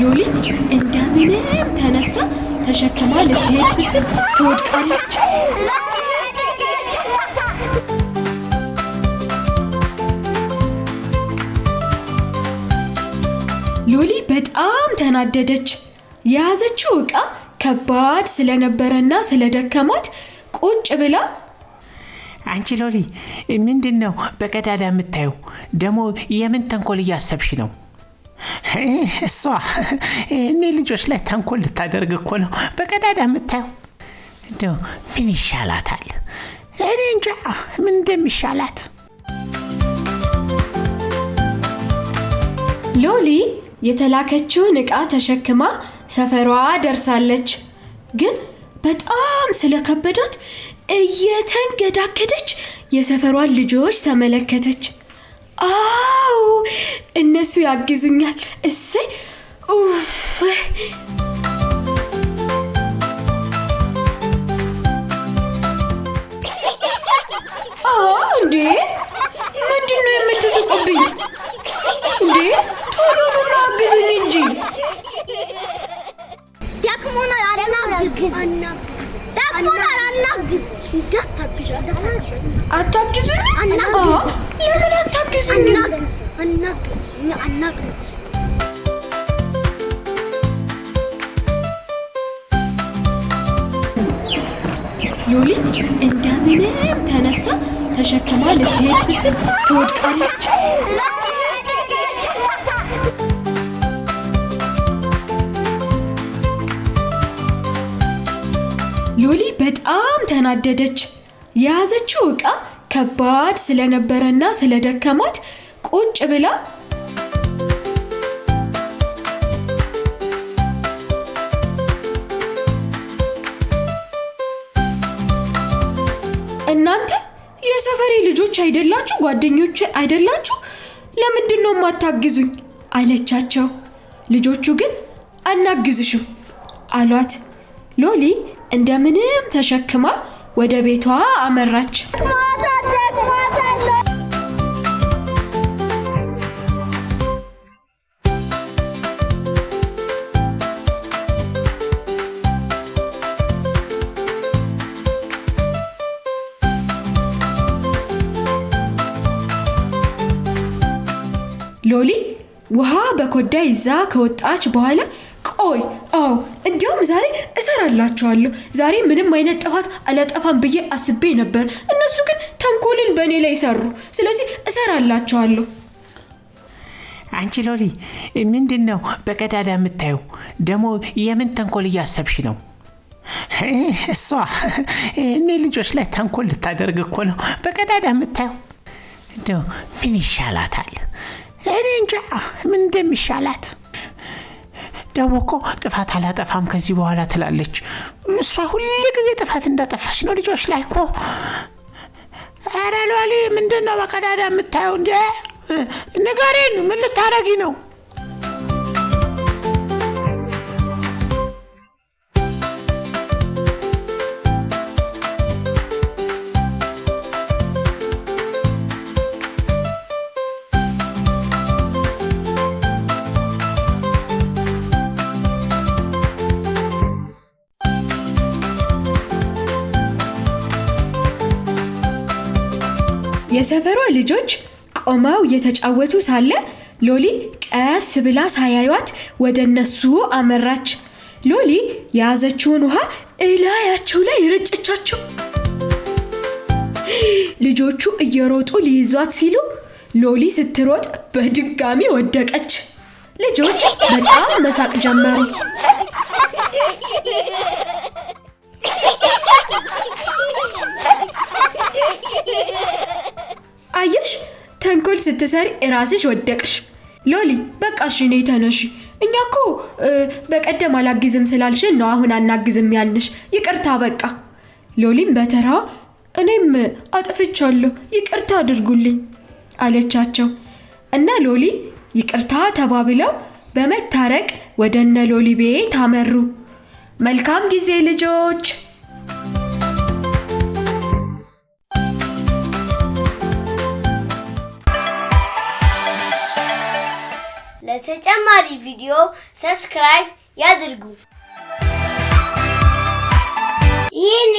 ሎሊ እንደምንም ተነስታ ተሸክማ ልትሄድ ስትል ትወድቃለች። ሎሊ በጣም ተናደደች። የያዘችው ዕቃ ከባድ ስለነበረና ስለደከማት ቁጭ ብላ አንቺ ሎሊ ምንድነው በቀዳዳ የምታዩ? ደሞ የምን ተንኮል እያሰብሽ ነው? እሷ እኔ ልጆች ላይ ተንኮል ልታደርግ እኮ ነው በቀዳዳ የምታዩ። እንደው ምን ይሻላታል? እኔ እንጃ ምን እንደሚሻላት። ሎሊ የተላከችውን ዕቃ ተሸክማ ሰፈሯ ደርሳለች። ግን በጣም ስለከበዳት እየተንገዳገደች የሰፈሯን ልጆች ተመለከተች። አው እነሱ ያግዙኛል። እሰይ ኡፍ እንዴ ምንድነው የምትስቁብኝ እንዴ? ቶሎ ኑ አግዙኝ እንጂ። ያክሞና አናግዝ አታግዙኝ? ለምን አታግዙኝ? ሎሊ እንደምንም ተነስታ ተሸክማ ልትሄድ ስትል ትወድቃለች። ሎሊ በጣም ተናደደች። የያዘችው ዕቃ ከባድ ስለነበረና ስለደከማት ቁጭ ብላ እናንተ የሰፈሬ ልጆች አይደላችሁ? ጓደኞቼ አይደላችሁ? ለምንድነው የማታግዙኝ አለቻቸው። ልጆቹ ግን አናግዝሽም አሏት። ሎሊ እንደምንም ተሸክማ ወደ ቤቷ አመራች። ሎሊ ውሃ በኮዳ ይዛ ከወጣች በኋላ ቆይ እንዲያውም ዛሬ እሰራላችኋለሁ። ዛሬ ምንም አይነት ጥፋት አላጠፋም ብዬ አስቤ ነበር። እነሱ ግን ተንኮልን በእኔ ላይ ሰሩ። ስለዚህ እሰራላችኋለሁ። አንቺ ሎሊ ምንድነው በቀዳዳ የምታዩ? ደሞ የምን ተንኮል እያሰብሽ ነው? እሷ እኔ ልጆች ላይ ተንኮል ልታደርግ እኮ ነው በቀዳዳ የምታዩ። እንደው ምን ይሻላታል? እኔ እንጃ ምን እንደሚሻላት። ደሞ እኮ ጥፋት አላጠፋም ከዚህ በኋላ ትላለች። እሷ ሁሉ ጊዜ ጥፋት እንዳጠፋች ነው ልጆች ላይ እኮ። ኧረ ሎሊ ምንድነው በቀዳዳ የምታየው እንዴ? ንገሪን፣ ምን ልታረጊ ነው? የሰፈሯ ልጆች ቆመው እየተጫወቱ ሳለ ሎሊ ቀስ ብላ ሳያዩት ወደ እነሱ አመራች። ሎሊ የያዘችውን ውሃ እላያቸው ላይ ረጨቻቸው። ልጆቹ እየሮጡ ሊይዟት ሲሉ ሎሊ ስትሮጥ በድጋሚ ወደቀች። ልጆች በጣም መሳቅ ጀመሩ። አየሽ፣ ተንኮል ስትሰሪ ራስሽ ወደቅሽ። ሎሊ በቃሽ ነይ ተነሺ። እኛኮ በቀደም አላግዝም ስላልሽን ነው አሁን አናግዝም ያልንሽ። ይቅርታ በቃ። ሎሊም በተራዋ እኔም አጥፍቻለሁ ይቅርታ አድርጉልኝ አለቻቸው። እና ሎሊ ይቅርታ ተባብለው በመታረቅ ወደ እነ ሎሊ ቤት አመሩ። መልካም ጊዜ ልጆች። ለተጨማሪ ቪዲዮ ሰብስክራይብ ያድርጉ። ይህን